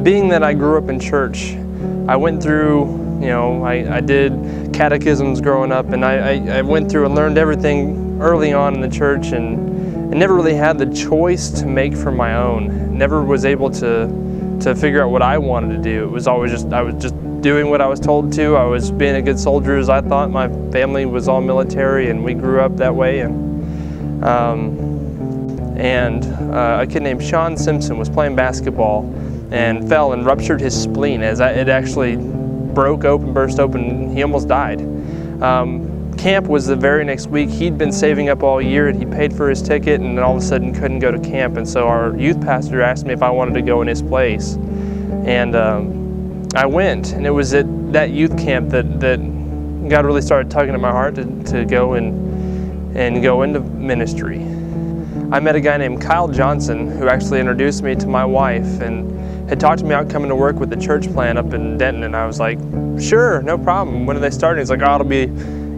being that I grew up in church, I went through, I did catechisms growing up, and I went through and learned everything early on in the church, and never really had the choice to make for my own. Never was able to figure out what I wanted to do. It was always I was just doing what I was told to. I was being a good soldier, as I thought. My family was all military, and we grew up that way. And a kid named Sean Simpson was playing basketball and fell and ruptured his spleen. As it actually burst open. He almost died. Camp was the very next week. He'd been saving up all year, and he paid for his ticket, and then all of a sudden couldn't go to camp. And so our youth pastor asked me if I wanted to go in his place. And I went, and it was at that youth camp that God really started tugging at my heart to go and go into ministry. I met a guy named Kyle Johnson who actually introduced me to my wife and had talked to me about coming to work with the church plant up in Denton, and I was like, sure, no problem. When are they starting? He's like, oh, it'll be a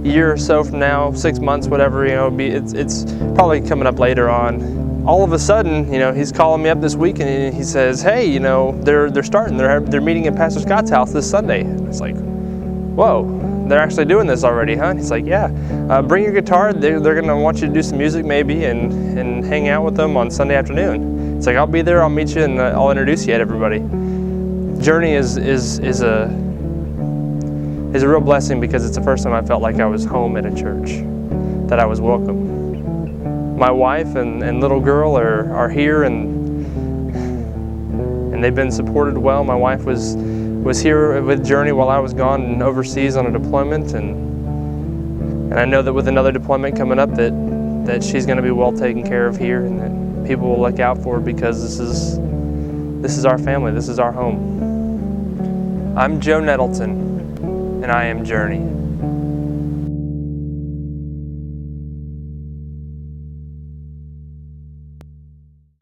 year or so from now, 6 months, whatever, it's probably coming up later on. All of a sudden, he's calling me up this week, and he says, hey, they're starting. They're meeting at Pastor Scott's house this Sunday. And it's like, whoa, they're actually doing this already, huh? And he's like, yeah. Bring your guitar. They're going to want you to do some music maybe and hang out with them on Sunday afternoon. It's like, I'll be there. I'll meet you, and I'll introduce you to everybody. Journey is a real blessing because it's the first time I felt like I was home at a church, that I was welcome. My wife and little girl are here, and they've been supported well. My wife was here with Journey while I was gone and overseas on a deployment, and I know that with another deployment coming up that she's going to be well taken care of here, and that people will look out for her, because this is our family, this is our home. I'm Joe Nettleton, and I am Journey.